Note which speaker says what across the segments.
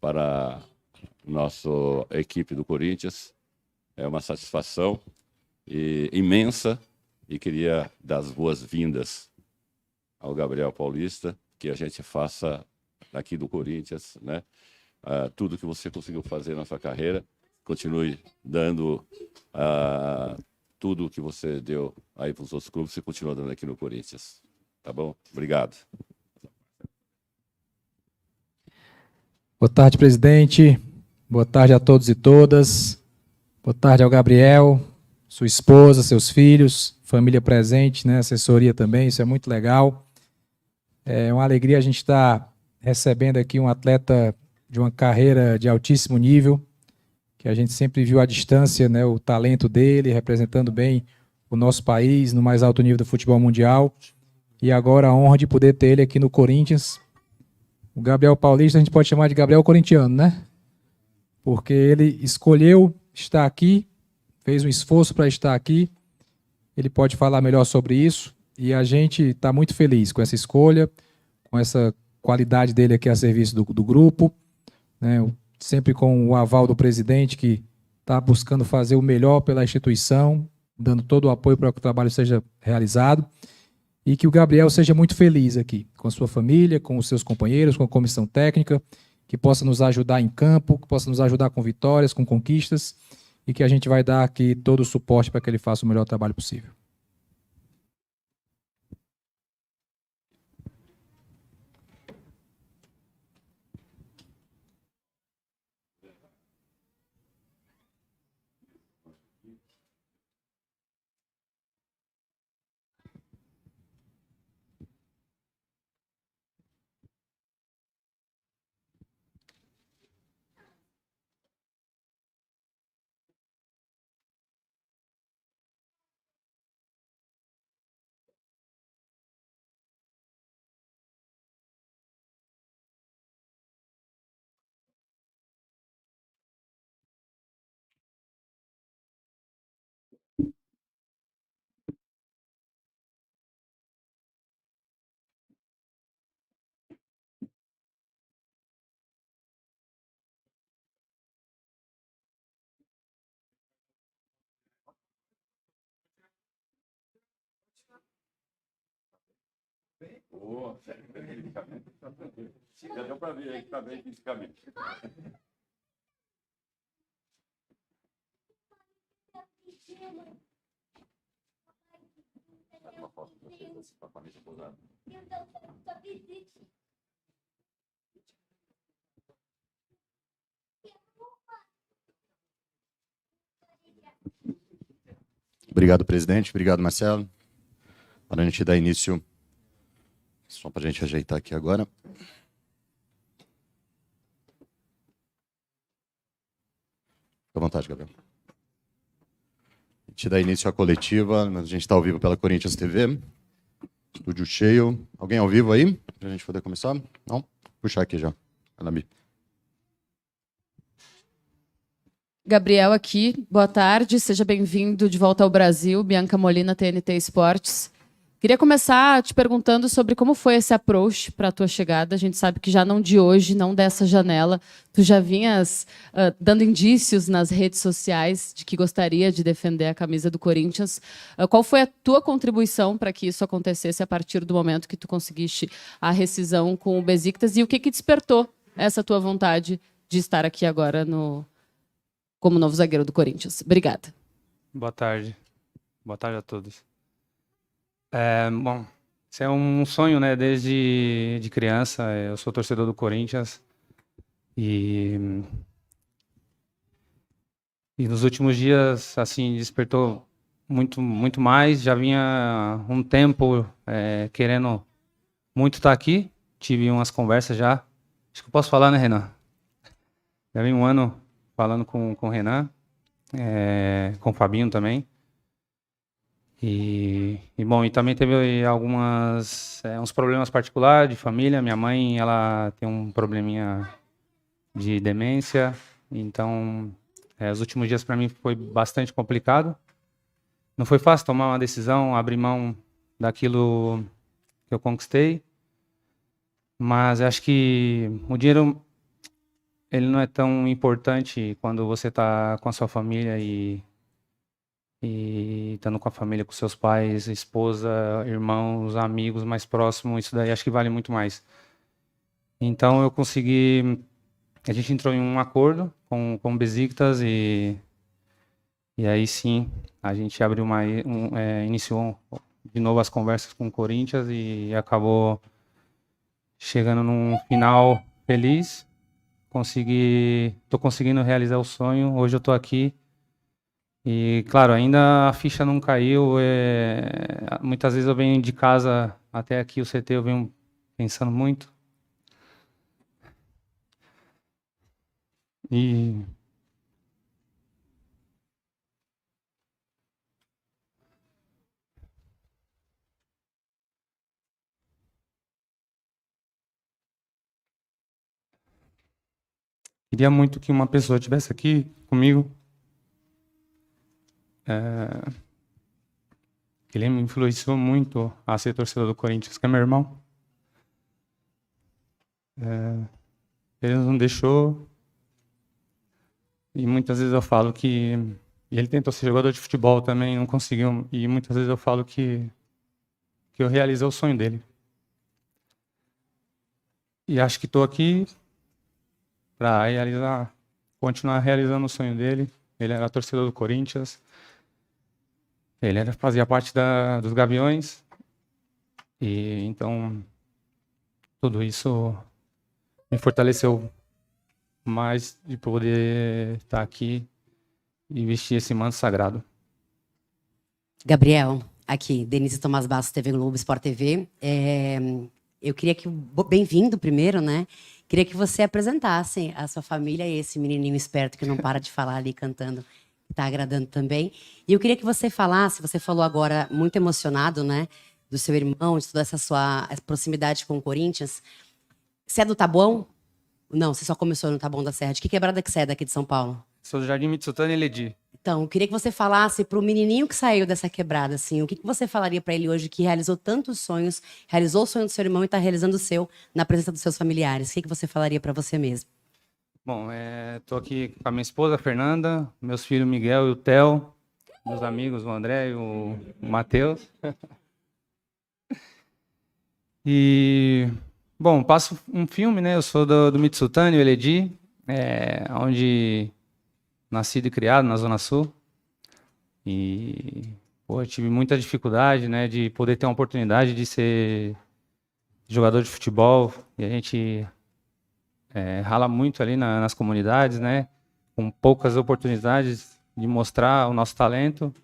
Speaker 1: para nossa equipe do Corinthians. É uma satisfação imensa e queria dar as boas-vindas ao Gabriel Paulista, que a gente faça aqui do Corinthians, né? Tudo que você conseguiu fazer na sua carreira, continue dando tudo que você deu aí para os outros clubes e continua dando aqui no Corinthians. Tá bom? Obrigado.
Speaker 2: Boa tarde, presidente. Boa tarde a todos e todas. Boa tarde ao Gabriel, sua esposa, seus filhos, família presente, né? Assessoria também, isso é muito legal. É uma alegria a gente estar recebendo aqui um atleta de uma carreira de altíssimo nível, que a gente sempre viu à distância, né, o talento dele, representando bem o nosso país no mais alto nível do futebol mundial. E agora a honra de poder ter ele aqui no Corinthians. O Gabriel Paulista a gente pode chamar de Gabriel Corintiano, né? Porque ele escolheu estar aqui, fez um esforço para estar aqui. Ele pode falar melhor sobre isso. E a gente está muito feliz com essa escolha, com essa qualidade dele aqui a serviço do grupo, né? Sempre com o aval do presidente, que está buscando fazer o melhor pela instituição, dando todo o apoio para que o trabalho seja realizado. E que o Gabriel seja muito feliz aqui, com a sua família, com os seus companheiros, com a comissão técnica, que possa nos ajudar em campo, que possa nos ajudar com vitórias, com conquistas, e que a gente vai dar aqui todo o suporte para que ele faça o melhor trabalho possível.
Speaker 1: Já deu para ver aí que está bem fisicamente. Uma foto de vocês para a família pousada.
Speaker 3: Obrigado, presidente. Obrigado, Marcelo. Para a gente dar início, só para a gente ajeitar aqui agora. Fique à vontade, Gabriel. A gente dá início à coletiva. A gente está ao vivo pela Corinthians TV. Estúdio cheio. Alguém ao vivo aí? Para a gente poder começar? Não? Vou puxar aqui já.
Speaker 4: Gabriel aqui, boa tarde, seja bem-vindo de volta ao Brasil, Bianca Molina, TNT Esportes. Queria começar te perguntando sobre como foi esse approach para a tua chegada. A gente sabe que já não de hoje, não dessa janela, tu já vinhas dando indícios nas redes sociais de que gostaria de defender a camisa do Corinthians. Qual foi a tua contribuição para que isso acontecesse a partir do momento que tu conseguiste a rescisão com o Besiktas e o que despertou essa tua vontade de estar aqui agora como novo zagueiro do Corinthians? Obrigada.
Speaker 5: Boa tarde. Boa tarde a todos. Bom, isso é um sonho, né? Desde de criança, eu sou torcedor do Corinthians e nos últimos dias, assim, despertou muito mais. Já vinha um tempo querendo muito estar aqui. Tive umas conversas já. Acho que eu posso falar, né, Renan? Já vim um ano falando com o Renan, com o Fabinho também. Bom, e também teve uns problemas particulares de família. Minha mãe, ela tem um probleminha de demência, então os últimos dias para mim foi bastante complicado. Não foi fácil tomar uma decisão, abrir mão daquilo que eu conquistei, mas acho que o dinheiro ele não é tão importante quando você está com a sua família e estando com a família, com seus pais, esposa, irmãos, amigos mais próximos, isso daí acho que vale muito mais. Então a gente entrou em um acordo com o Besiktas e aí sim, a gente abriu iniciou de novo as conversas com o Corinthians e acabou chegando num final feliz. Tô conseguindo realizar o sonho. Hoje eu tô aqui e, claro, ainda a ficha não caiu. Muitas vezes eu venho de casa até aqui, o CT, eu venho pensando muito. E queria muito que uma pessoa estivesse aqui comigo. Ele me influenciou muito a ser torcedor do Corinthians, que é meu irmão. Ele não deixou. E muitas vezes eu falo que... E ele tentou ser jogador de futebol também, não conseguiu. E muitas vezes eu falo que eu realizei o sonho dele. E acho que estou aqui para continuar realizando o sonho dele. Ele era torcedor do Corinthians. Ele fazia parte dos Gaviões. E então, tudo isso me fortaleceu mais de poder estar aqui e vestir esse manto sagrado.
Speaker 6: Gabriel, aqui, Denise Tomás Bastos, TV Globo, Sport TV. Eu queria que, bem-vindo primeiro, né? Queria que você apresentasse a sua família e esse menininho esperto que não para de falar ali cantando, que está agradando também. E eu queria que você falasse, você falou agora muito emocionado, né? Do seu irmão, de toda essa sua proximidade com o Corinthians. Você é do Taboão? Não, você só começou no Taboão da Serra. De que quebrada que você é daqui de São Paulo?
Speaker 5: Sou do Jardim Mitsutani e Eledi.
Speaker 6: Então, eu queria que você falasse para o menininho que saiu dessa quebrada, assim, o que você falaria para ele hoje que realizou tantos sonhos, realizou o sonho do seu irmão e está realizando o seu na presença dos seus familiares? O que você falaria para você mesmo?
Speaker 5: Bom, estou aqui com a minha esposa, a Fernanda, meus filhos Miguel e o Theo, meus amigos, o André e o Matheus. E, bom, passo um filme, né? Eu sou do Mitsutani, o Eledi, onde nascido e criado na Zona Sul. E eu tive muita dificuldade, né, de poder ter uma oportunidade de ser jogador de futebol. E a gente rala muito ali nas comunidades, né, com poucas oportunidades de mostrar o nosso talento.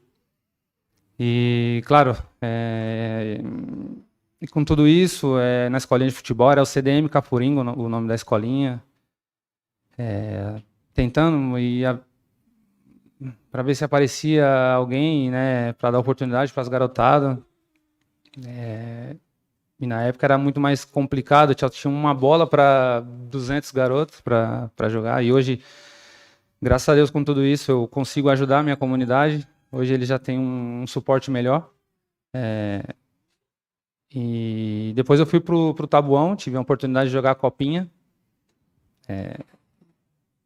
Speaker 5: E, claro, e com tudo isso, na escolinha de futebol, era o CDM Cafuringo, o nome da escolinha, tentando para ver se aparecia alguém, né, para dar oportunidade para as garotadas. E na época era muito mais complicado, tinha uma bola para 200 garotos para jogar. E hoje, graças a Deus, com tudo isso, eu consigo ajudar a minha comunidade. Hoje ele já tem um suporte melhor. E depois eu fui pro Tabuão, tive a oportunidade de jogar a Copinha.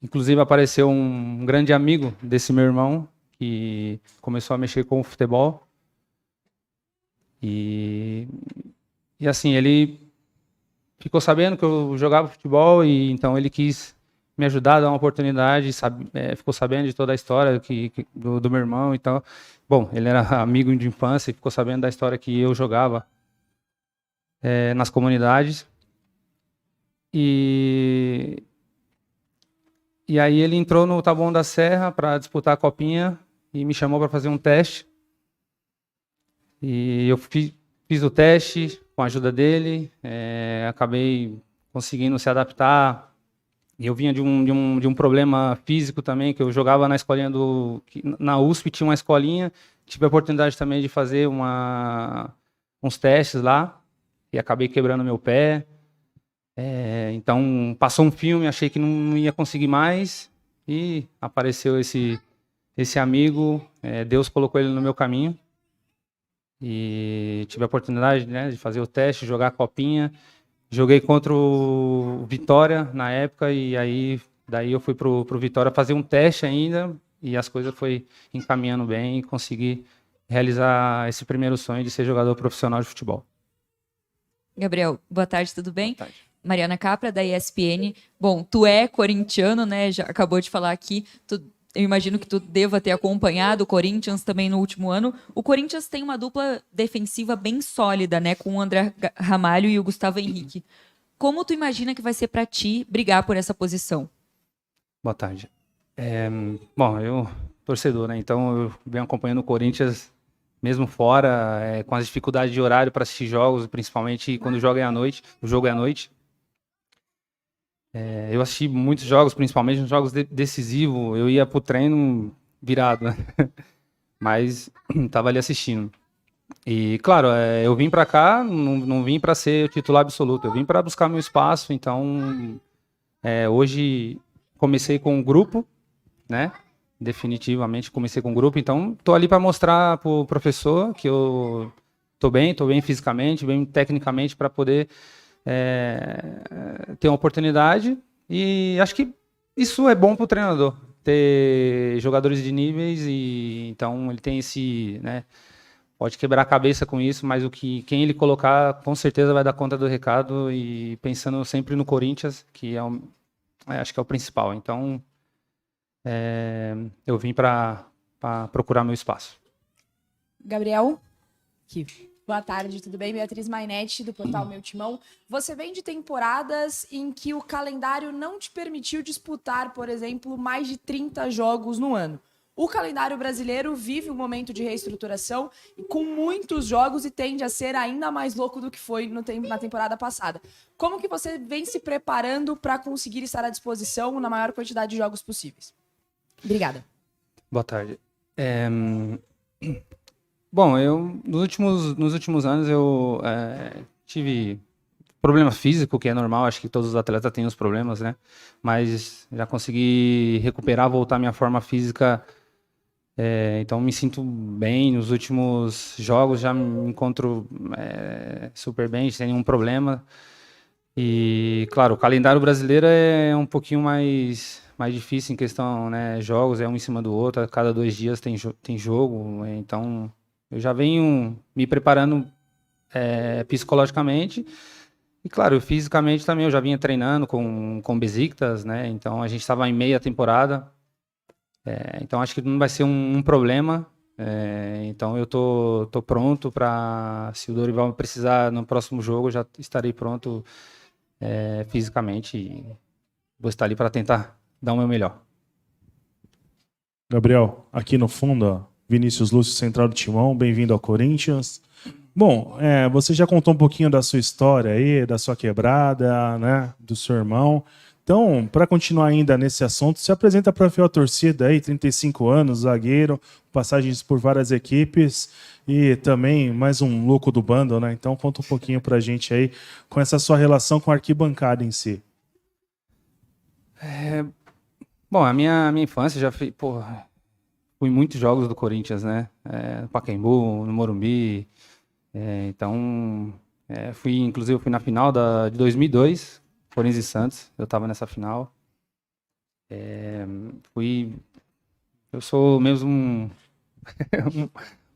Speaker 5: Inclusive apareceu um grande amigo desse meu irmão, que começou a mexer com o futebol. E assim, ele ficou sabendo que eu jogava futebol e então ele quis me ajudar, dar uma oportunidade, ficou sabendo de toda a história do meu irmão e tal. Bom, ele era amigo de infância e ficou sabendo da história que eu jogava nas comunidades. E aí ele entrou no Taboão da Serra para disputar a Copinha e me chamou para fazer um teste. E eu fiz o teste com a ajuda dele, acabei conseguindo se adaptar. E eu vinha de um problema físico também, que eu jogava na escolinha na USP tinha uma escolinha, tive a oportunidade também de fazer uns testes lá, e acabei quebrando meu pé. Então, passou um filme, achei que não ia conseguir mais, e apareceu esse amigo, Deus colocou ele no meu caminho, e tive a oportunidade, né, de fazer o teste, jogar a Copinha. Joguei contra o Vitória na época, e aí Daí eu fui pro Vitória fazer um teste ainda e as coisas foi encaminhando bem e consegui realizar esse primeiro sonho de ser jogador profissional de futebol.
Speaker 7: Gabriel, boa tarde, tudo bem?
Speaker 5: Boa tarde.
Speaker 7: Mariana Capra, da ESPN. Bom, tu é corintiano, né? Já acabou de falar aqui. Eu imagino que tu deva ter acompanhado o Corinthians também no último ano. O Corinthians tem uma dupla defensiva bem sólida, né? Com o André Ramalho e o Gustavo Henrique. Como tu imagina que vai ser para ti brigar por essa posição?
Speaker 5: Boa tarde. Bom, eu torcedor, né? Então eu venho acompanhando o Corinthians mesmo fora, com as dificuldades de horário para assistir jogos, principalmente quando o jogo é à noite. Eu assisti muitos jogos, principalmente nos jogos decisivos. Eu ia pro treino virado, né? Mas estava ali assistindo. E, claro, eu vim para cá, não vim para ser o titular absoluto, eu vim para buscar meu espaço. Então, hoje comecei com um grupo, né? Definitivamente comecei com um grupo. Então, estou ali para mostrar pro professor que eu tô bem fisicamente, bem tecnicamente, para poder ter uma oportunidade. E acho que isso é bom para o treinador, ter jogadores de níveis. E então ele tem esse, né? Pode quebrar a cabeça com isso, mas quem ele colocar com certeza vai dar conta do recado, e pensando sempre no Corinthians, que acho que é o principal. Então, eu vim para procurar meu espaço.
Speaker 8: Gabriel, aqui. Boa tarde, tudo bem? Beatriz Mainetti, do portal Meu Timão. Você vem de temporadas em que o calendário não te permitiu disputar, por exemplo, mais de 30 jogos no ano. O calendário brasileiro vive um momento de reestruturação com muitos jogos e tende a ser ainda mais louco do que foi na temporada passada. Como que você vem se preparando para conseguir estar à disposição na maior quantidade de jogos possíveis? Obrigada.
Speaker 5: Boa tarde. Bom, nos últimos anos eu tive problema físico, que é normal, acho que todos os atletas têm os problemas, né? Mas já consegui recuperar, voltar à minha forma física. Então me sinto bem. Nos últimos jogos já me encontro super bem, sem nenhum problema. E, claro, o calendário brasileiro é um pouquinho mais difícil em questão, né? Jogos, um em cima do outro, a cada 2 dias tem jogo. Então, eu já venho me preparando psicologicamente. E, claro, fisicamente também eu já vinha treinando com Besiktas, né? Então, a gente estava em meia temporada. Então, acho que não vai ser um problema. Então, eu tô pronto para, se o Dorival precisar no próximo jogo, eu já estarei pronto fisicamente. E vou estar ali para tentar dar o meu melhor.
Speaker 9: Gabriel, aqui no fundo, ó, Vinícius Lúcio, central do Timão, bem-vindo ao Corinthians. Bom, você já contou um pouquinho da sua história aí, da sua quebrada, né, do seu irmão. Então, para continuar ainda nesse assunto, se apresenta para a fiel torcida aí, 35 anos, zagueiro, passagens por várias equipes e também mais um louco do bando, né? Então, conta um pouquinho para a gente aí com essa sua relação com a arquibancada em si.
Speaker 5: Bom, a minha infância já fui em muitos jogos do Corinthians, né? No Pacaembu, no Morumbi. Então, inclusive eu fui na final de 2002, Corinthians e Santos. Eu estava nessa final. Eu sou mesmo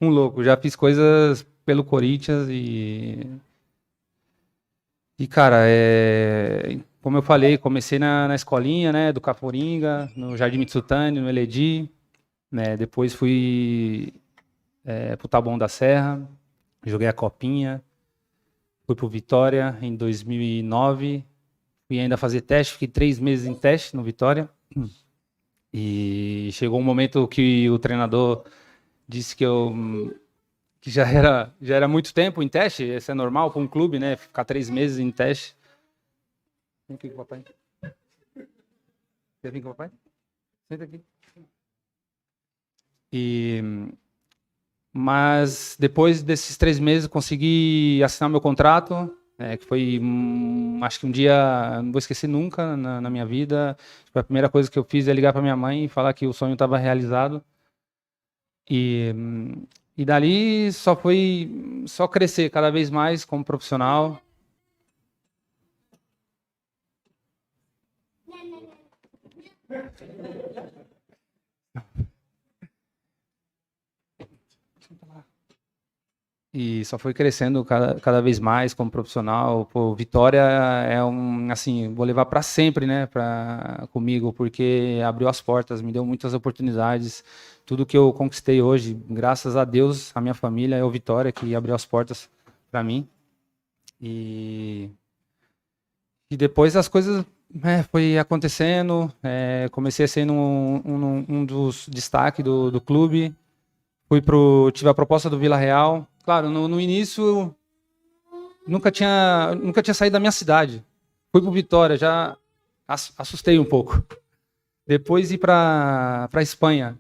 Speaker 5: um louco. Já fiz coisas pelo Corinthians e cara, como eu falei, comecei na escolinha, né, do Caporinga, no Jardim Mitsutani, no Eledi, né, depois fui pro Taboão da Serra, joguei a Copinha, fui pro Vitória em 2009, fui ainda fazer teste, fiquei 3 meses em teste no Vitória, e chegou um momento que o treinador disse que já era muito tempo em teste. Isso é normal para um clube, né, ficar 3 meses em teste. Vem aqui com o papai. Quer vir com o papai? Senta aqui. Mas depois desses 3 meses consegui assinar meu contrato, que foi, acho que um dia, não vou esquecer nunca na minha vida. A primeira coisa que eu fiz é ligar para minha mãe e falar que o sonho estava realizado. E dali só crescer cada vez mais como profissional. E só foi crescendo cada vez mais como profissional. Pô, Vitória é assim, vou levar para sempre, né, comigo, porque abriu as portas, me deu muitas oportunidades. Tudo que eu conquistei hoje, graças a Deus, a minha família, é o Vitória que abriu as portas para mim. E depois as coisas foi acontecendo, comecei a ser um dos destaques do clube. Tive a proposta do Vila Real. Claro, no início nunca tinha saído da minha cidade. Fui pro Vitória, já assustei um pouco. Depois ir para Espanha,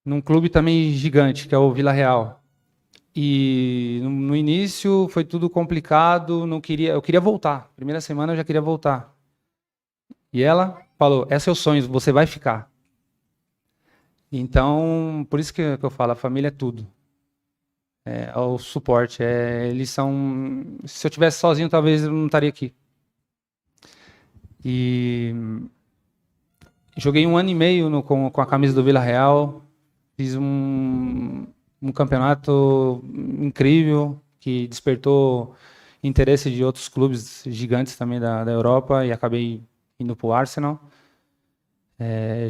Speaker 5: num clube também gigante, que é o Vila Real. E no início foi tudo complicado, eu queria voltar. Primeira semana eu já queria voltar. E ela falou: "É seu sonho, você vai ficar". Então, por isso que eu falo, a família é tudo. É o suporte. Eles são. Se eu tivesse sozinho, talvez eu não estaria aqui. E joguei 1 ano e meio com a camisa do Vila Real. Fiz um campeonato incrível que despertou interesse de outros clubes gigantes também da Europa e acabei indo para o Arsenal.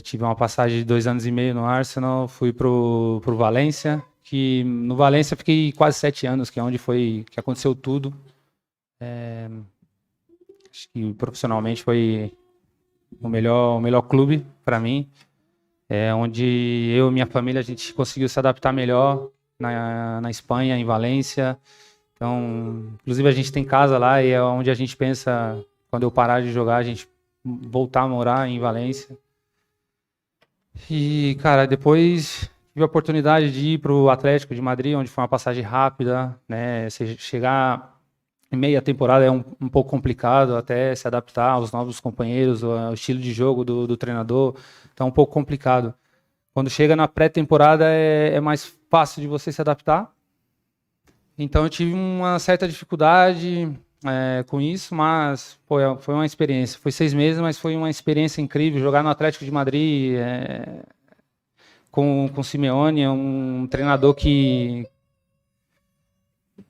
Speaker 5: Tive uma passagem de 2 anos e meio no Arsenal, fui pro Valência, que no Valência fiquei quase 7 anos, que é onde que aconteceu tudo. Acho que profissionalmente foi o melhor clube para mim, onde eu e minha família a gente conseguiu se adaptar melhor na Espanha, em Valência. Então, inclusive a gente tem casa lá e é onde a gente pensa, quando eu parar de jogar, a gente voltar a morar em Valência. E, cara, depois tive a oportunidade de ir para o Atlético de Madrid, onde foi uma passagem rápida, né? Você chegar em meia temporada é um pouco complicado, até se adaptar aos novos companheiros, ao estilo de jogo do treinador, então é um pouco complicado. Quando chega na pré-temporada é mais fácil de você se adaptar. Então eu tive uma certa dificuldade com isso, mas foi uma experiência. Foi 6 meses, mas foi uma experiência incrível. Jogar no Atlético de Madrid com o Simeone, é um treinador que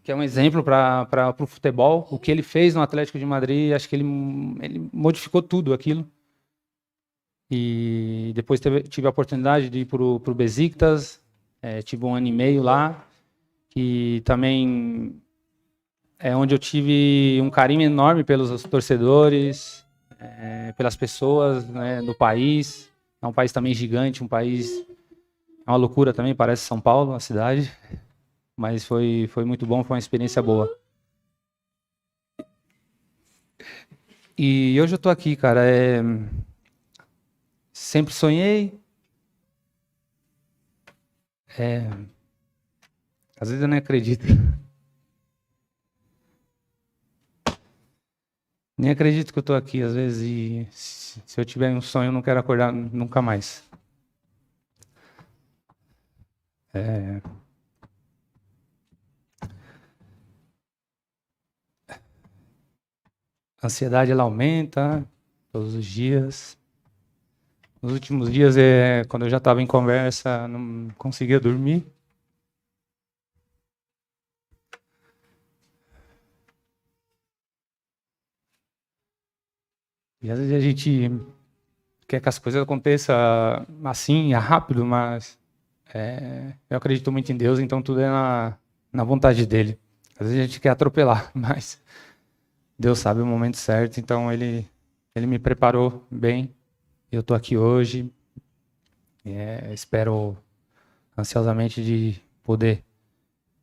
Speaker 5: é um exemplo para o futebol. O que ele fez no Atlético de Madrid, acho que ele modificou tudo aquilo. E depois tive a oportunidade de ir para o Besiktas, tive 1 ano e meio lá, que também é onde eu tive um carinho enorme pelos torcedores, pelas pessoas, né, do país. É um país também gigante, é uma loucura também, parece São Paulo, a cidade. Mas foi muito bom, foi uma experiência boa. E hoje eu tô aqui, cara. Sempre sonhei. Às vezes eu nem acredito. Nem acredito que eu tô aqui, às vezes, e se eu tiver um sonho, eu não quero acordar nunca mais. A ansiedade, ela aumenta todos os dias. Nos últimos dias, quando eu já estava em conversa, não conseguia dormir. E às vezes a gente quer que as coisas aconteçam assim, rápido, mas eu acredito muito em Deus, então tudo é na vontade dele. Às vezes a gente quer atropelar, mas Deus sabe o momento certo, então ele me preparou bem. Eu estou aqui hoje, espero ansiosamente de poder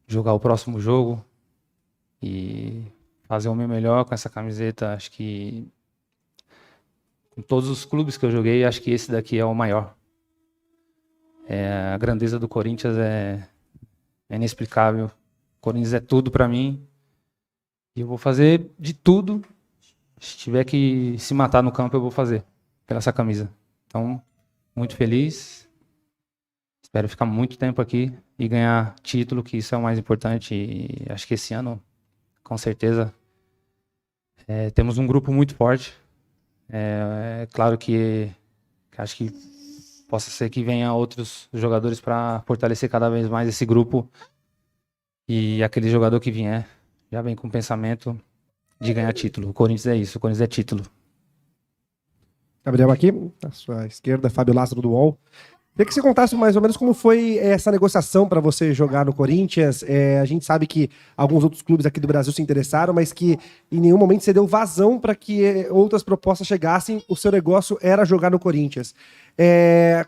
Speaker 5: jogar o próximo jogo e fazer o meu melhor com essa camiseta. Acho que com todos os clubes que eu joguei, acho que esse daqui é o maior. A grandeza do Corinthians é inexplicável. O Corinthians é tudo para mim. E eu vou fazer de tudo. Se tiver que se matar no campo, eu vou fazer pela essa camisa. Então, muito feliz. Espero ficar muito tempo aqui e ganhar título, que isso é o mais importante. E acho que esse ano, com certeza, temos um grupo muito forte. Claro que Acho que possa ser que venha outros jogadores para fortalecer cada vez mais esse grupo. E aquele jogador que vier já vem com o pensamento de ganhar título. O Corinthians é isso, o Corinthians é título.
Speaker 10: Gabriel aqui, à sua esquerda, Fábio Lázaro do UOL. Queria que você contasse mais ou menos como foi essa negociação para você jogar no Corinthians. A gente sabe que alguns outros clubes aqui do Brasil se interessaram, mas que em nenhum momento você deu vazão para que outras propostas chegassem. O seu negócio era jogar no Corinthians.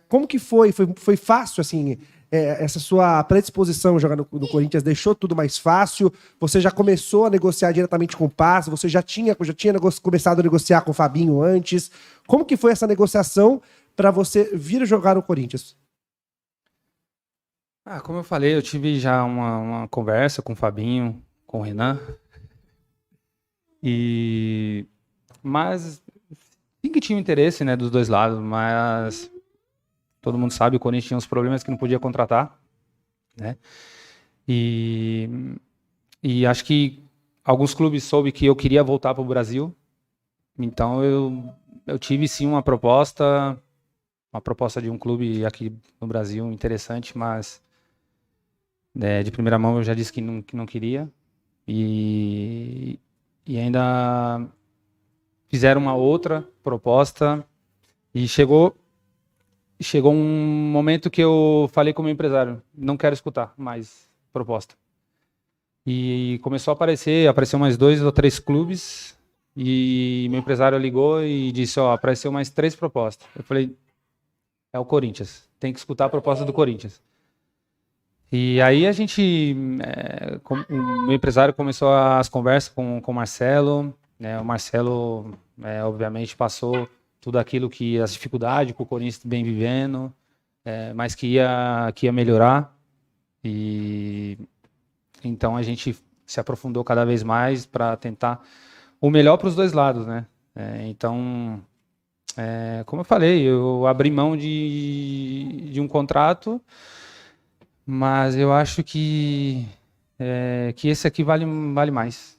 Speaker 10: Como que foi? Foi fácil, assim, essa sua predisposição a jogar no Corinthians deixou tudo mais fácil? Você já começou a negociar diretamente com o Paz? Você já tinha começado a negociar com o Fabinho antes? Como que foi essa negociação para você vir jogar no Corinthians?
Speaker 5: Como eu falei, eu tive já uma conversa com o Fabinho, com o Renan. Mas sim que tinha um interesse, né, dos dois lados, mas todo mundo sabe, o Corinthians tinha uns problemas que não podia contratar, né? E acho que alguns clubes soube que eu queria voltar para o Brasil, então eu tive sim uma proposta de um clube aqui no Brasil interessante, mas de primeira mão eu já disse que não queria. E ainda fizeram uma outra proposta e chegou um momento que eu falei com o meu empresário, não quero escutar mais proposta. E começou a apareceu mais 2 ou 3 clubes e meu empresário ligou e disse, apareceu mais 3 propostas. Eu falei, é o Corinthians, tem que escutar a proposta do Corinthians. E aí o meu empresário começou as conversas com o Marcelo, né? O Marcelo, obviamente, passou tudo aquilo as dificuldades que o Corinthians vem vivendo, mas que ia melhorar. E então a gente se aprofundou cada vez mais para tentar o melhor para os dois lados, né? Então, como eu falei, eu abri mão de um contrato, mas eu acho que esse aqui vale mais.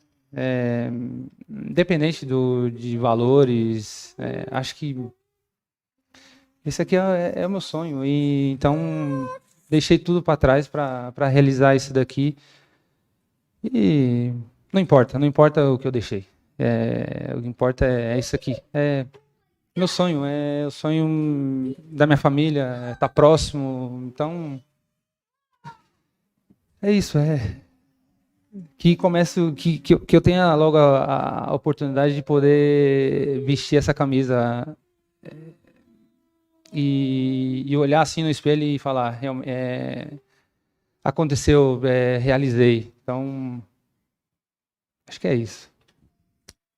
Speaker 5: Independente de valores, acho que esse aqui é o meu sonho. E então deixei tudo para trás para realizar isso daqui. E não importa o que eu deixei. O que importa é isso aqui. Meu sonho, é o sonho da minha família, estar próximo. Então é isso, que eu tenha logo a oportunidade de poder vestir essa camisa e olhar assim no espelho e falar, aconteceu, realizei. Então, acho que é isso.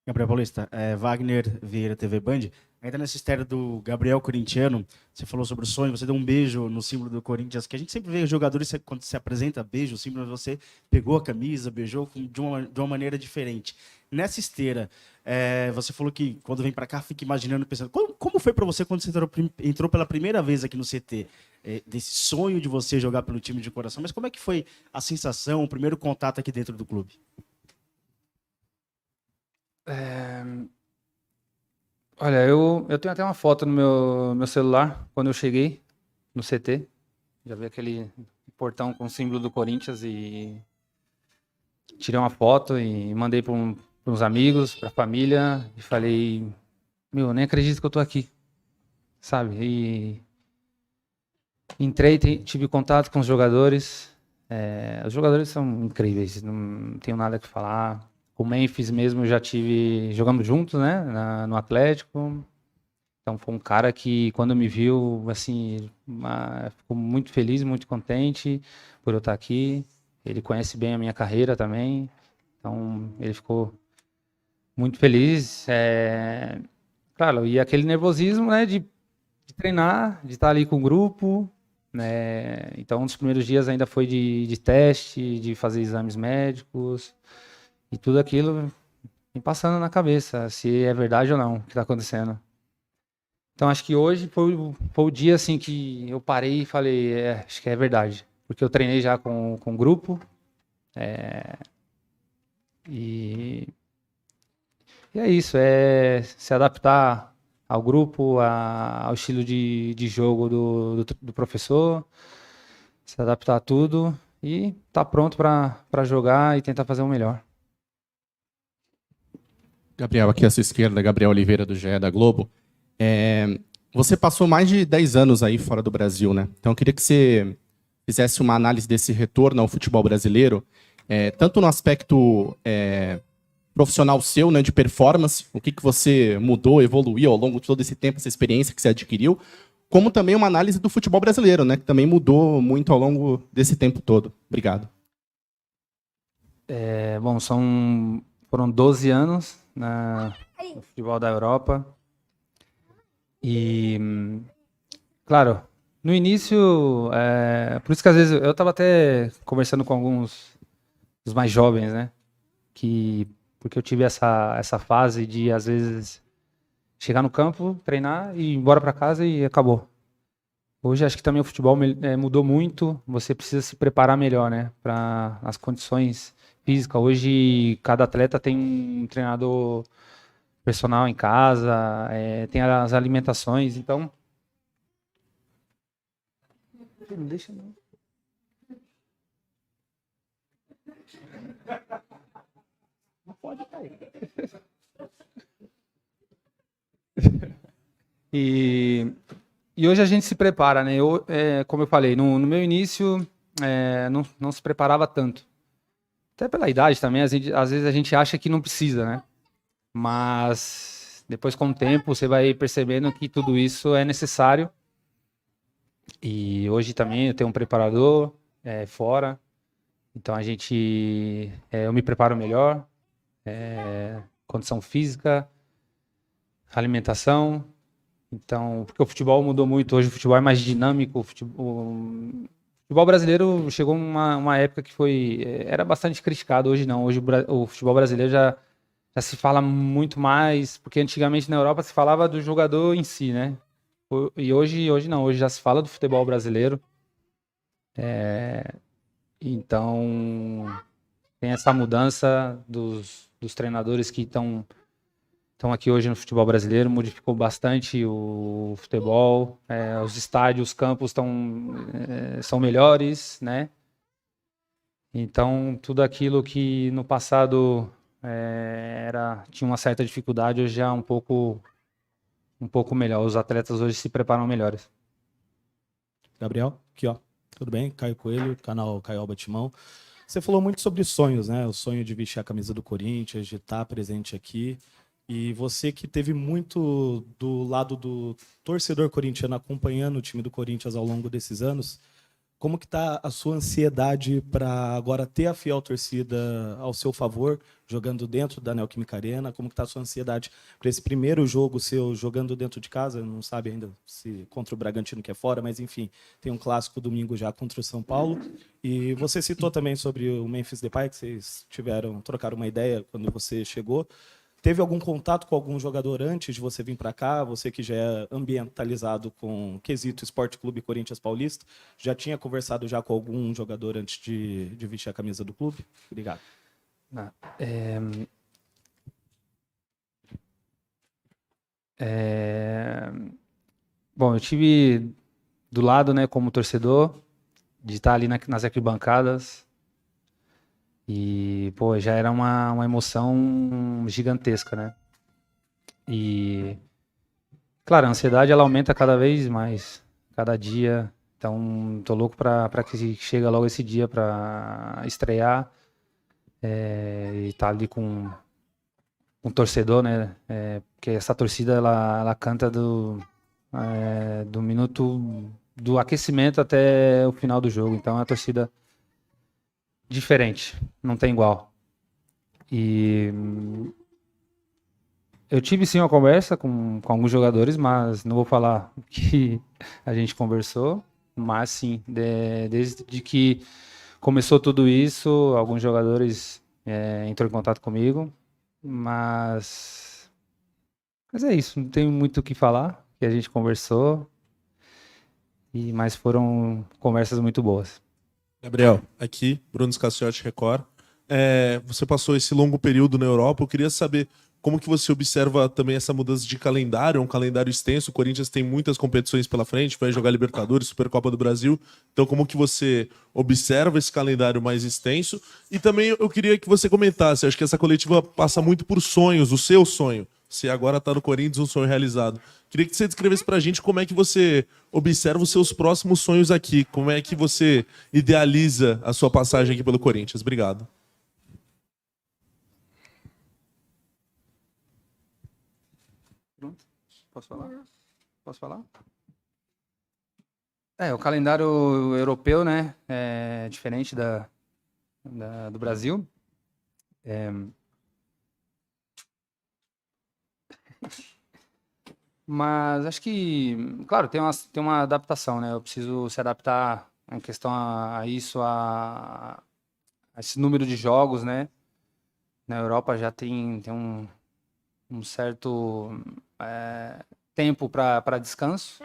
Speaker 11: Gabriel Paulista, Wagner Vieira, TV Band. Ainda nessa história do Gabriel corintiano, você falou sobre o sonho, você deu um beijo no símbolo do Corinthians, que a gente sempre vê jogadores, quando se apresenta, beijo, o símbolo, você pegou a camisa, beijou de uma maneira diferente. Nessa esteira, você falou que quando vem para cá, fica imaginando, pensando, como foi para você quando você entrou pela primeira vez aqui no CT? Desse sonho de você jogar pelo time de coração, mas como é que foi a sensação, o primeiro contato aqui dentro do clube?
Speaker 5: Olha, eu tenho até uma foto no meu celular, quando eu cheguei no CT. Já vi aquele portão com o símbolo do Corinthians e tirei uma foto e mandei para uns amigos, para a família, e falei, eu nem acredito que eu tô aqui, sabe? E entrei, tive contato com os jogadores. Os jogadores são incríveis, não tenho nada que falar. O Memphis mesmo jogamos juntos, né, no Atlético. Então foi um cara que quando me viu, assim, ficou muito feliz, muito contente por eu estar aqui. Ele conhece bem a minha carreira também, então ele ficou muito feliz. Claro, e aquele nervosismo, né, de treinar, de estar ali com o grupo, né. Então um dos primeiros dias ainda foi de teste, de fazer exames médicos. E tudo aquilo me passando na cabeça, se é verdade ou não o que está acontecendo. Então, acho que hoje foi o dia assim, que eu parei e falei, acho que é verdade. Porque eu treinei já com o grupo. E é isso, se adaptar ao grupo, ao estilo de jogo do professor, se adaptar a tudo e tá pronto para jogar e tentar fazer o melhor.
Speaker 12: Gabriel, aqui à sua esquerda, Gabriel Oliveira, do GE da Globo. Você passou mais de 10 anos aí fora do Brasil, né? Então eu queria que você fizesse uma análise desse retorno ao futebol brasileiro, tanto no aspecto profissional seu, né, de performance, o que você mudou, evoluiu ao longo de todo esse tempo, essa experiência que você adquiriu, como também uma análise do futebol brasileiro, né, que também mudou muito ao longo desse tempo todo. Obrigado.
Speaker 5: Bom, foram 12 anos no futebol da Europa. E, claro, no início, por isso que às vezes eu estava até conversando com alguns dos mais jovens, né? Porque eu tive essa fase de, às vezes, chegar no campo, treinar e ir embora para casa e acabou. Hoje acho que também o futebol mudou muito, você precisa se preparar melhor, né? Para as condições físicas. Hoje cada atleta tem um treinador personal em casa, tem as alimentações, então... Não deixa não. Não pode cair. E hoje a gente se prepara, né? Como eu falei, no meu início não se preparava tanto. Até pela idade também, às vezes a gente acha que não precisa, né? Mas depois, com o tempo, você vai percebendo que tudo isso é necessário. E hoje também eu tenho um preparador fora, então eu me preparo melhor, condição física, alimentação. Então, porque o futebol mudou muito, hoje o futebol é mais dinâmico. O futebol brasileiro chegou uma época que era bastante criticado, hoje não. Hoje o futebol brasileiro já se fala muito mais, porque antigamente na Europa se falava do jogador em si, né? E hoje não, hoje já se fala do futebol brasileiro. Então, tem essa mudança dos treinadores que estão aqui hoje no futebol brasileiro, modificou bastante o futebol, os estádios, os campos são melhores, né? Então, tudo aquilo que no passado tinha uma certa dificuldade, hoje já é um pouco melhor. Os atletas hoje se preparam melhores.
Speaker 13: Gabriel, aqui ó, tudo bem? Caio Coelho, canal Caio Batimão. Você falou muito sobre sonhos, né? O sonho de vestir a camisa do Corinthians, de estar presente aqui. E você que teve muito do lado do torcedor corintiano acompanhando o time do Corinthians ao longo desses anos, como que está a sua ansiedade para agora ter a fiel torcida ao seu favor, jogando dentro da Neoquímica Arena? Como que está a sua ansiedade para esse primeiro jogo seu jogando dentro de casa? Não sabe ainda se contra o Bragantino, que é fora, mas enfim, tem um clássico domingo já contra o São Paulo. E você citou também sobre o Memphis Depay, que vocês trocaram uma ideia quando você chegou. Teve algum contato com algum jogador antes de você vir para cá? Você que já é ambientalizado com quesito Esporte Clube Corinthians Paulista, já tinha conversado já com algum jogador antes de vestir a camisa do clube? Obrigado.
Speaker 5: Bom, eu tive do lado, né, como torcedor, de estar ali nas arquibancadas. E, pô, já era uma emoção gigantesca, né? E, claro, a ansiedade, ela aumenta cada vez mais, cada dia. Então, tô louco para que chegue logo esse dia para estrear e estar ali com um torcedor, né? Porque essa torcida, ela canta do minuto do aquecimento até o final do jogo. Então, é uma torcida diferente, não tem igual. E eu tive sim uma conversa com alguns jogadores, mas não vou falar o que a gente conversou, mas sim, desde que começou tudo isso, alguns jogadores entrou em contato comigo, mas é isso, não tenho muito o que falar, que a gente conversou, mas foram conversas muito boas.
Speaker 14: Gabriel, aqui, Bruno Scacciotti, Record. Você passou esse longo período na Europa. Eu queria saber como que você observa também essa mudança de calendário, é um calendário extenso, o Corinthians tem muitas competições pela frente, vai jogar Libertadores, Supercopa do Brasil, então como que você observa esse calendário mais extenso? E também eu queria que você comentasse, acho que essa coletiva passa muito por sonhos, o seu sonho, você agora está no Corinthians, um sonho realizado. Queria que você descrevesse pra gente como é que você observa os seus próximos sonhos aqui, como é que você idealiza a sua passagem aqui pelo Corinthians. Obrigado.
Speaker 5: Posso falar? Posso falar? O calendário europeu, né, é diferente do Brasil. Mas acho que, claro, tem uma adaptação, né? Eu preciso se adaptar em questão a isso, a esse número de jogos, né? Na Europa já tem um certo tempo para descanso.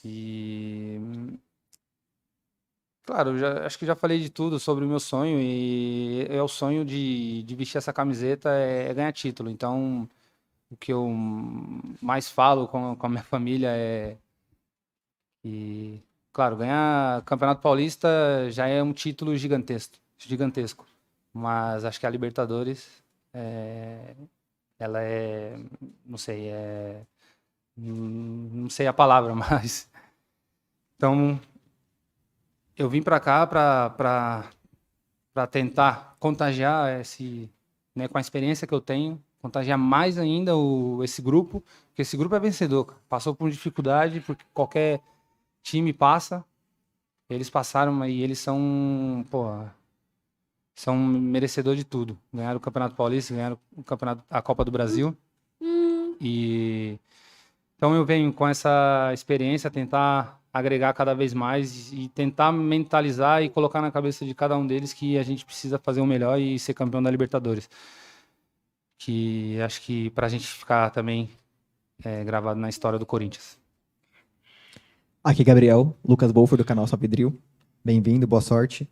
Speaker 5: E, claro, acho que já falei de tudo sobre o meu sonho, e é o sonho de vestir essa camiseta é ganhar título. Então, o que eu mais falo com a minha família é que, claro, ganhar Campeonato Paulista já é um título gigantesco. Mas acho que a Libertadores, ela não sei, não sei a palavra, mas... Então, eu vim para cá para tentar contagiar né, com a experiência que eu tenho, contagiar mais ainda esse grupo, porque esse grupo é vencedor, passou por dificuldade, porque qualquer time passa, eles passaram e eles são merecedores de tudo. Ganharam o Campeonato Paulista, ganharam a Copa do Brasil. Então eu venho com essa experiência tentar agregar cada vez mais e tentar mentalizar e colocar na cabeça de cada um deles que a gente precisa fazer o melhor e ser campeão da Libertadores. Que acho que para a gente ficar também gravado na história do Corinthians.
Speaker 15: Aqui Gabriel, Lucas Bolfer do canal Só Pedril. Bem-vindo, boa sorte.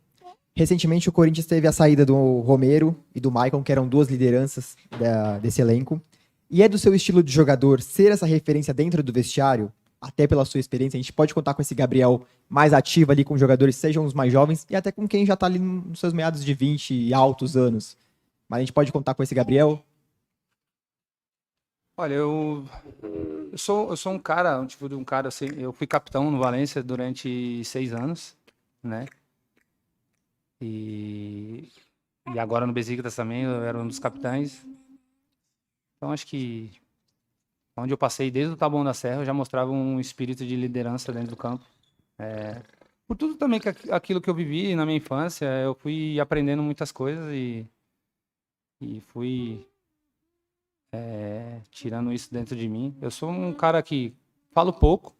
Speaker 15: Recentemente o Corinthians teve a saída do Romero e do Maicon, que eram duas lideranças desse elenco. E é do seu estilo de jogador ser essa referência dentro do vestiário, até pela sua experiência, a gente pode contar com esse Gabriel mais ativo ali com jogadores, sejam os mais jovens, e até com quem já tá ali nos seus meados de 20 e altos anos. Mas a gente pode contar com esse Gabriel?
Speaker 5: Olha, eu sou um cara, um tipo de um cara assim, eu fui capitão no Valência durante 6 anos, né? E agora no Besiktas também eu era um dos capitães. Então acho que onde eu passei desde o Taboão da Serra eu já mostrava um espírito de liderança dentro do campo. Por tudo também aquilo que eu vivi na minha infância, eu fui aprendendo muitas coisas e fui tirando isso dentro de mim. Eu sou um cara que falo pouco,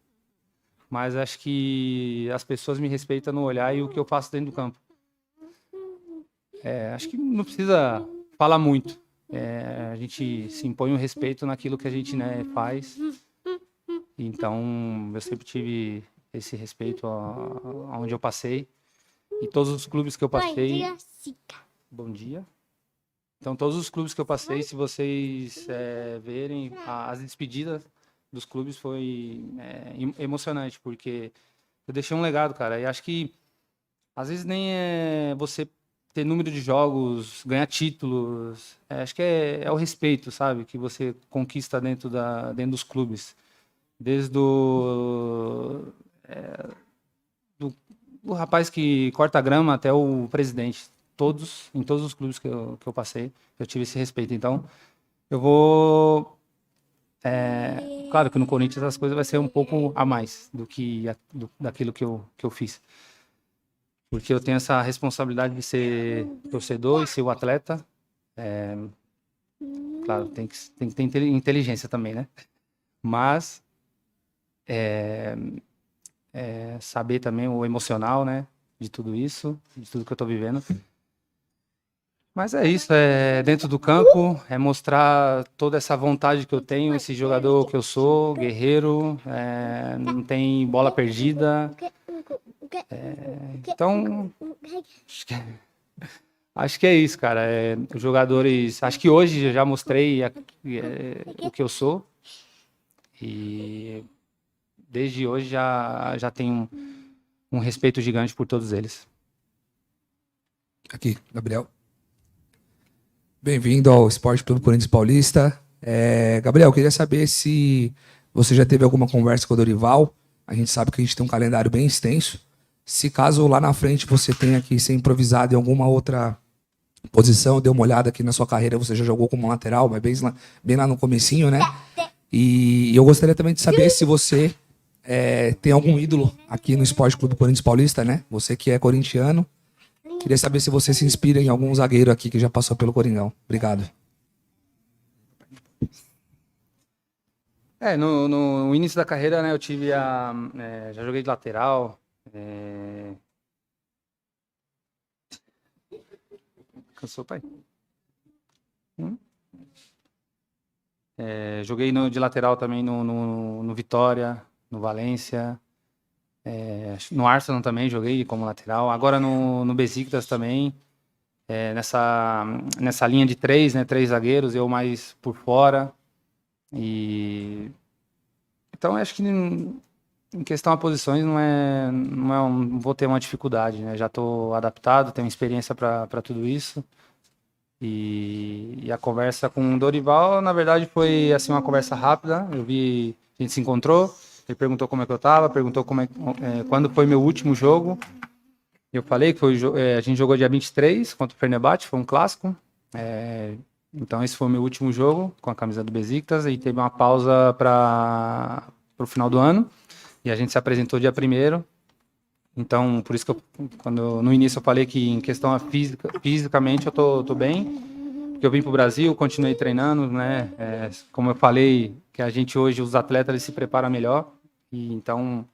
Speaker 5: mas acho que as pessoas me respeitam no olhar e o que eu faço dentro do campo. Acho que não precisa falar muito. A gente se impõe um respeito naquilo que a gente, né, faz. Então, eu sempre tive esse respeito aonde eu passei. E todos os clubes que eu passei... Bom dia. Então, todos os clubes que eu passei, se vocês verem, as despedidas dos clubes foi emocionante, porque eu deixei um legado, cara. E acho que, às vezes, nem é você ter número de jogos, ganhar títulos. Acho que é o respeito, sabe? Que você conquista dentro dos clubes. Desde do rapaz que corta grama até o presidente. Em todos os clubes que eu passei, eu tive esse respeito. Então, eu vou... claro que no Corinthians as coisas vai ser um pouco a mais daquilo que eu fiz. Porque eu tenho essa responsabilidade de ser torcedor e ser o atleta. Claro, tem que ter inteligência também, né? Mas saber também o emocional, né? De tudo isso, de tudo que eu tô vivendo. Mas é isso, dentro do campo, mostrar toda essa vontade que eu tenho, esse jogador que eu sou, guerreiro, não tem bola perdida. Então, Acho que é isso, cara. Os jogadores. Acho que hoje eu já mostrei o que eu sou. E desde hoje já tenho um respeito gigante por todos eles.
Speaker 16: Aqui, Gabriel. Bem-vindo ao Esporte Clube Corinthians Paulista. Gabriel, eu queria saber se você já teve alguma conversa com o Dorival. A gente sabe que a gente tem um calendário bem extenso. Se caso lá na frente você tenha que ser improvisado em alguma outra posição, dê uma olhada aqui na sua carreira, você já jogou como lateral, mas bem lá no comecinho, né? E eu gostaria também de saber se você tem algum ídolo aqui no Esporte Clube Corinthians Paulista, né? Você que é corintiano. Queria saber se você se inspira em algum zagueiro aqui que já passou pelo Coringão. Obrigado.
Speaker 5: No início da carreira, né, eu tive já joguei de lateral. Cansou, pai? Joguei de lateral também no Vitória, no Valência. No Arsenal também joguei como lateral. Agora no Besiktas também. Nessa linha de 3, né, 3 zagueiros, eu mais por fora. Então, acho que em questão a posições não vou ter uma dificuldade, né? Já estou adaptado, tenho experiência para tudo isso. E a conversa com o Dorival, na verdade, foi assim, uma conversa rápida. A gente se encontrou, ele perguntou como é que eu estava, perguntou quando foi meu último jogo. Eu falei que a gente jogou dia 23 contra o Fenerbahçe, foi um clássico. Então esse foi o meu último jogo com a camisa do Besiktas e teve uma pausa para o final do ano. E a gente se apresentou dia 1º. Então, por isso que no início eu falei que em questão fisicamente eu tô bem. Porque eu vim para o Brasil, continuei treinando, né? Como eu falei, que a gente hoje, os atletas, eles se preparam melhor. E então,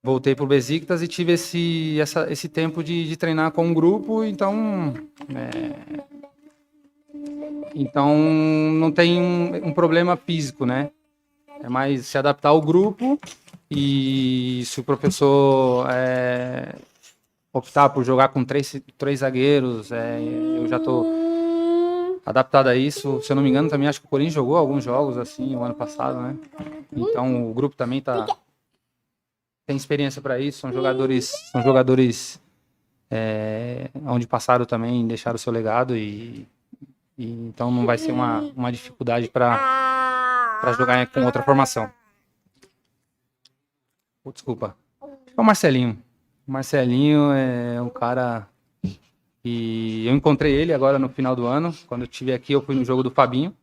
Speaker 5: voltei para o Besiktas e tive esse tempo de treinar com um grupo. Então não tem um problema físico, né? É mais se adaptar ao grupo e se o professor optar por jogar com três zagueiros, eu já estou adaptado a isso. Se eu não me engano, também acho que o Corinthians jogou alguns jogos assim o ano passado, né? Então o grupo também tem experiência para isso. São jogadores onde passaram também, deixaram o seu legado e então não vai ser uma dificuldade para jogar com outra formação. Desculpa. É o Marcelinho. O Marcelinho é um cara que eu encontrei ele agora no final do ano. Quando eu estive aqui, eu fui no jogo do Fabinho.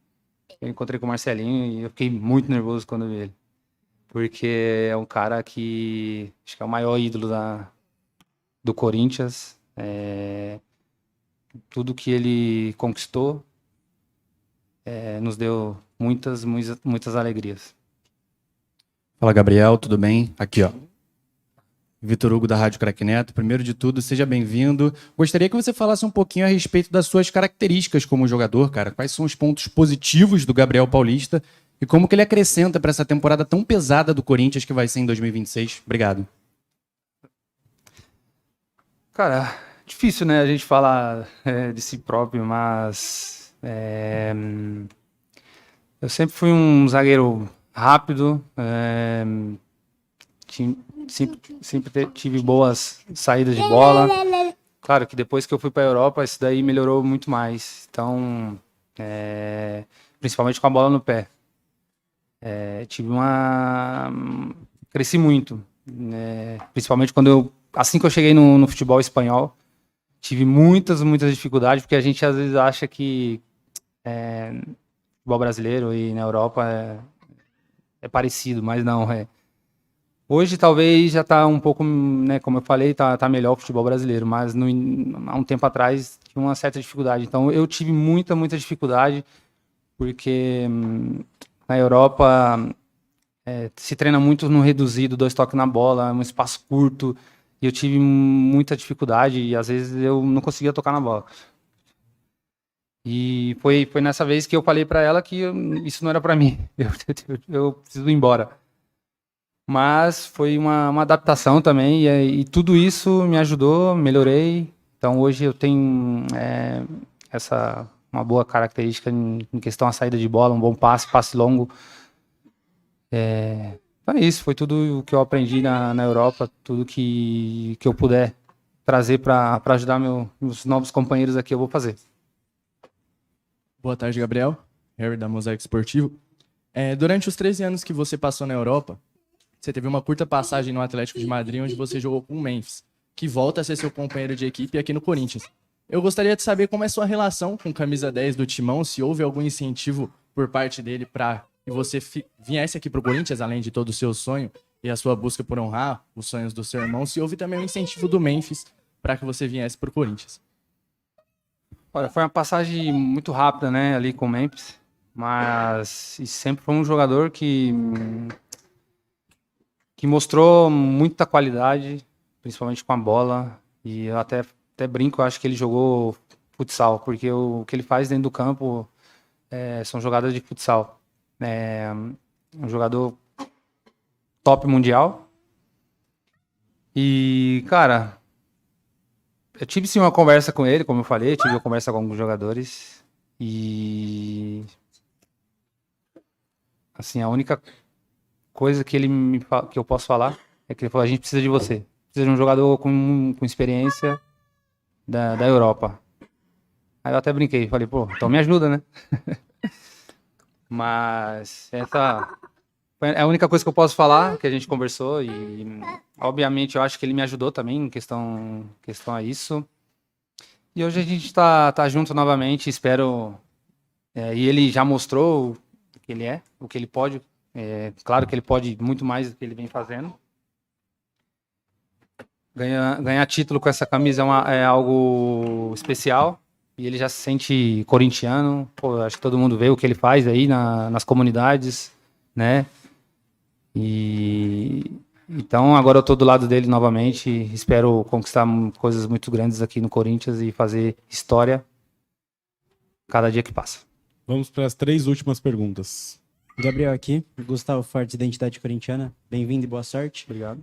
Speaker 5: Eu encontrei com o Marcelinho e eu fiquei muito nervoso quando vi ele. Porque é um cara que acho que é o maior ídolo do Corinthians. Tudo que ele conquistou nos deu muitas alegrias.
Speaker 17: Fala, Gabriel, tudo bem? Aqui, ó. Vitor Hugo, da Rádio Craque Neto. Primeiro de tudo, seja bem-vindo. Gostaria que você falasse um pouquinho a respeito das suas características como jogador, cara. Quais são os pontos positivos do Gabriel Paulista e como que ele acrescenta para essa temporada tão pesada do Corinthians que vai ser em 2026? Obrigado.
Speaker 5: Cara, difícil, né, a gente falar de si próprio, mas eu sempre fui um zagueiro rápido, sempre tive boas saídas de bola. Claro que depois que eu fui para a Europa, isso daí melhorou muito mais. Então, principalmente com a bola no pé. Cresci muito, principalmente assim que eu cheguei no futebol espanhol. Tive muitas dificuldades, porque a gente às vezes acha que futebol brasileiro e na Europa é parecido, mas não. Hoje talvez já está um pouco, né, como eu falei, tá melhor o futebol brasileiro, mas há um tempo atrás tinha uma certa dificuldade. Então eu tive muita dificuldade, porque na Europa se treina muito no reduzido, 2 toques na bola, um espaço curto, e eu tive muita dificuldade e às vezes eu não conseguia tocar na bola. E foi nessa vez que eu falei para ela que isso não era para mim, eu preciso ir embora. Mas foi uma adaptação também, e tudo isso me ajudou, melhorei. Então hoje eu tenho uma boa característica em questão à saída de bola, um bom passe longo. Então é isso, foi tudo o que eu aprendi na Europa, tudo que eu puder trazer para ajudar meus novos companheiros aqui, eu vou fazer.
Speaker 18: Boa tarde, Gabriel. Harry, da Mosaico Esportivo. Durante os 13 anos que você passou na Europa, você teve uma curta passagem no Atlético de Madrid, onde você jogou com o Memphis, que volta a ser seu companheiro de equipe aqui no Corinthians. Eu gostaria de saber como é a sua relação com o camisa 10 do Timão, se houve algum incentivo por parte dele para que você viesse aqui para o Corinthians, além de todo o seu sonho e a sua busca por honrar os sonhos do seu irmão, se houve também um incentivo do Memphis para que você viesse para o Corinthians.
Speaker 5: Olha, foi uma passagem muito rápida, né, ali com o Memphis, mas sempre foi um jogador que mostrou muita qualidade, principalmente com a bola, e eu até brinco, eu acho que ele jogou futsal, porque o que ele faz dentro do campo são jogadas de futsal. Um jogador top mundial. E, cara, eu tive sim uma conversa com ele, como eu falei, tive uma conversa com alguns jogadores. E, assim, a única coisa que que eu posso falar é que ele falou: a gente precisa de você. Precisa de um jogador com experiência da Europa. Aí eu até brinquei, falei, pô, então me ajuda, né? Mas essa é a única coisa que eu posso falar, que a gente conversou, e obviamente eu acho que ele me ajudou também em questão a isso. E hoje a gente tá junto novamente, espero. E ele já mostrou o que ele é, o que ele pode. Claro que ele pode muito mais do que ele vem fazendo. Ganhar título com essa camisa é algo especial. E ele já se sente corintiano. Pô, acho que todo mundo vê o que ele faz aí nas comunidades, né? Então agora eu tô do lado dele novamente. Espero conquistar coisas muito grandes aqui no Corinthians e fazer história cada dia que passa.
Speaker 19: Vamos para as 3 últimas perguntas.
Speaker 20: Gabriel aqui, Gustavo Fortes, Identidade Corintiana. Bem-vindo e boa sorte.
Speaker 5: Obrigado.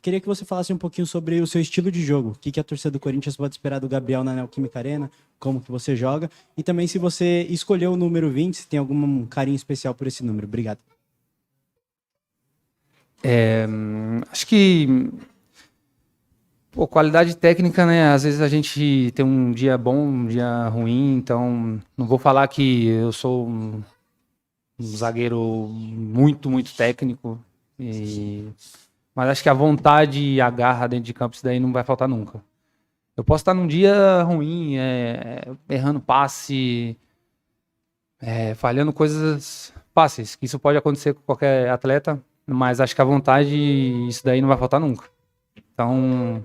Speaker 20: Queria que você falasse um pouquinho sobre o seu estilo de jogo. O que a torcida do Corinthians pode esperar do Gabriel na Neoquímica Arena, como que você joga. E também se você escolheu o número 20, se tem algum carinho especial por esse número. Obrigado.
Speaker 5: Acho que qualidade técnica, né? Às vezes a gente tem um dia bom, um dia ruim. Então não vou falar que eu sou um zagueiro muito, muito técnico. Mas acho que a vontade e a garra dentro de campo, isso daí não vai faltar nunca. Eu posso estar num dia ruim, errando passe, falhando coisas fáceis, que isso pode acontecer com qualquer atleta, mas acho que a vontade, isso daí não vai faltar nunca. Então,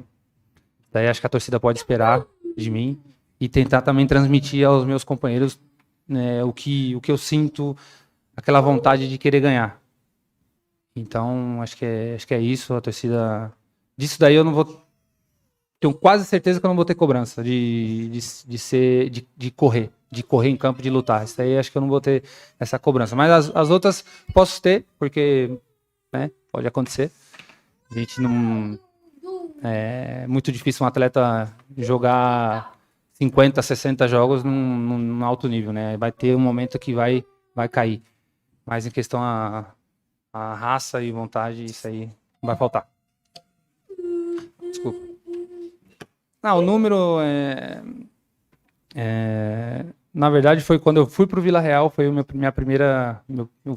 Speaker 5: daí acho que a torcida pode esperar de mim e tentar também transmitir aos meus companheiros o que eu sinto, aquela vontade de querer ganhar. Então, acho que é isso, a torcida. Disso daí eu não vou. Tenho quase certeza que eu não vou ter cobrança de correr em campo, de lutar. Isso daí acho que eu não vou ter essa cobrança. Mas as outras posso ter, porque, né, pode acontecer. A gente não. É muito difícil um atleta jogar 50, 60 jogos num alto nível, né? Vai ter um momento que vai cair. Mas em questão a raça e vontade, isso aí não vai faltar. Desculpa. Não, o número na verdade foi quando eu fui para o Vila Real, foi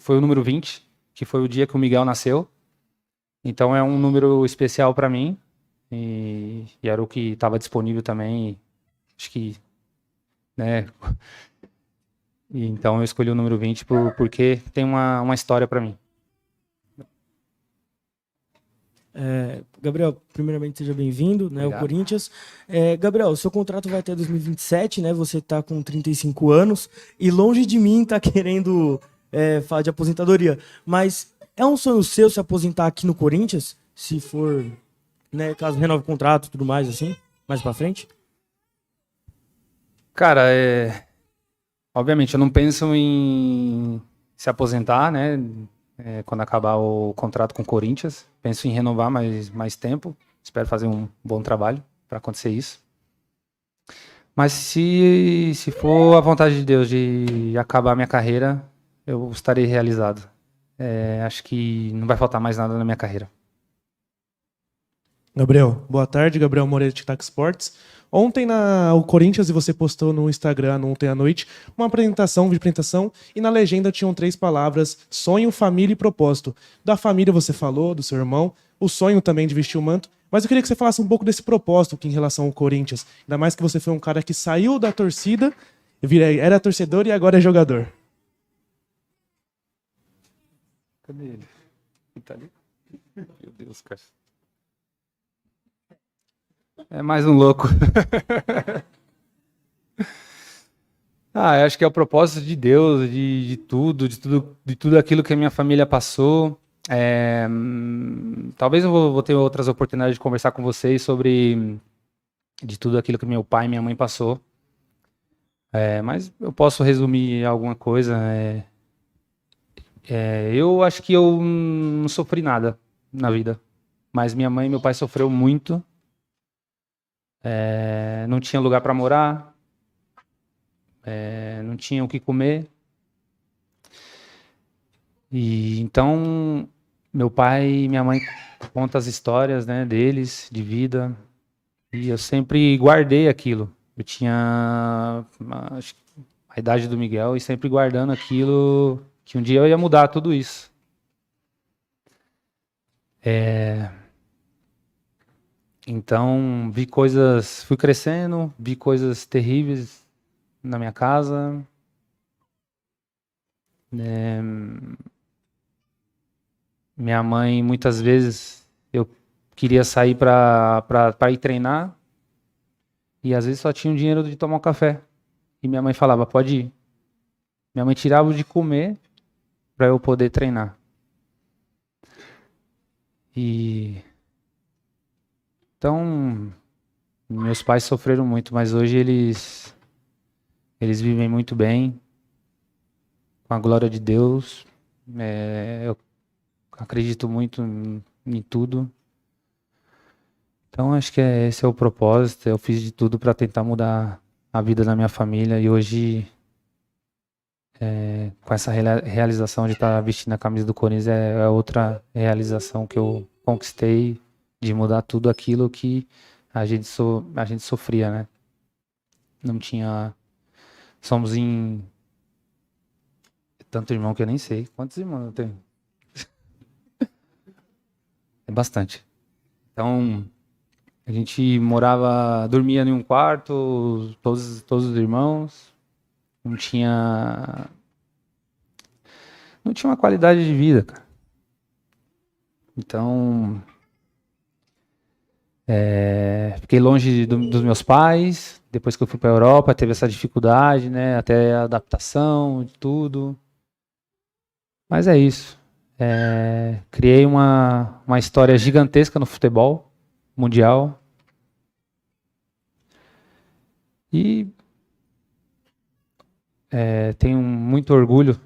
Speaker 5: foi o número 20, que foi o dia que o Miguel nasceu. Então é um número especial para mim e era o que estava disponível também. Acho que, né? Então eu escolhi o número 20 porque tem uma história para mim.
Speaker 20: Gabriel, primeiramente seja bem-vindo, né, ao Corinthians. Gabriel, o seu contrato vai até 2027, né? Você está com 35 anos e longe de mim tá querendo falar de aposentadoria. Mas é um sonho seu se aposentar aqui no Corinthians? Se for, né, caso renove o contrato e tudo mais, assim, mais para frente?
Speaker 5: Cara, obviamente, eu não penso em se aposentar, né? Quando acabar o contrato com o Corinthians. Penso em renovar mais tempo. Espero fazer um bom trabalho para acontecer isso. Mas se for a vontade de Deus de acabar a minha carreira, eu estarei realizado. Acho que não vai faltar mais nada na minha carreira.
Speaker 21: Gabriel, boa tarde. Gabriel Moreira, Tic-Tac Sports. Ontem o Corinthians, e você postou no Instagram ontem à noite, uma apresentação, vídeo apresentação, e na legenda tinham 3 palavras: sonho, família e propósito. Da família você falou, do seu irmão, o sonho também de vestir o manto, mas eu queria que você falasse um pouco desse propósito aqui em relação ao Corinthians. Ainda mais que você foi um cara que saiu da torcida, era torcedor e agora é jogador.
Speaker 5: Cadê ele? Ele tá ali? Meu Deus, cara. É mais um louco. Eu acho que é o propósito de Deus, de tudo aquilo que a minha família passou. Talvez eu vou ter outras oportunidades de conversar com vocês sobre de tudo aquilo que meu pai e minha mãe passou. Mas eu posso resumir alguma coisa. Eu acho que eu não sofri nada na vida, mas minha mãe e meu pai sofreu muito. Não tinha lugar para morar, não tinha o que comer. E então meu pai e minha mãe contam as histórias, né, deles, de vida, e eu sempre guardei aquilo. Eu tinha acho que a idade do Miguel e sempre guardando aquilo, que um dia eu ia mudar tudo isso. Então, fui crescendo, vi coisas terríveis na minha casa. Minha mãe, muitas vezes, eu queria sair para ir treinar, e às vezes só tinha o dinheiro de tomar um café. E minha mãe falava, pode ir. Minha mãe tirava o de comer para eu poder treinar. Então, meus pais sofreram muito, mas hoje eles vivem muito bem, com a glória de Deus. Eu acredito muito em tudo. Então, acho que esse é o propósito. Eu fiz de tudo para tentar mudar a vida da minha família, e hoje, com essa realização de estar vestindo a camisa do Corinthians, é outra realização que eu conquistei, de mudar tudo aquilo que a gente sofria, né? Não tinha... Somos em... Tanto irmão que eu nem sei. Quantos irmãos eu tenho? É bastante. Então, a gente dormia em um quarto, todos os irmãos. Não tinha uma qualidade de vida, cara. Então... fiquei longe dos meus pais. Depois que eu fui para a Europa, teve essa dificuldade, né? Até a adaptação de tudo. Mas é isso. Criei uma história gigantesca no futebol mundial. E tenho muito orgulho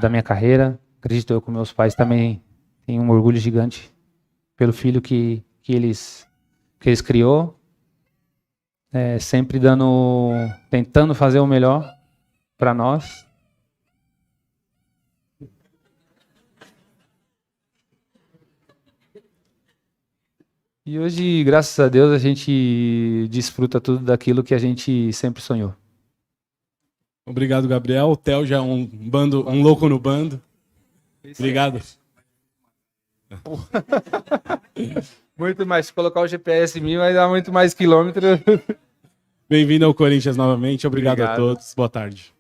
Speaker 5: da minha carreira. Acredito eu que meus pais também têm um orgulho gigante pelo filho que eles criou, sempre tentando fazer o melhor para nós. E hoje, graças a Deus, a gente desfruta tudo daquilo que a gente sempre sonhou.
Speaker 19: Obrigado, Gabriel. O Theo já é um louco no bando. Obrigado.
Speaker 5: Muito mais. Se colocar o GPS em mim, vai dar muito mais quilômetros.
Speaker 19: Bem-vindo ao Corinthians novamente. Obrigado a todos. Boa tarde.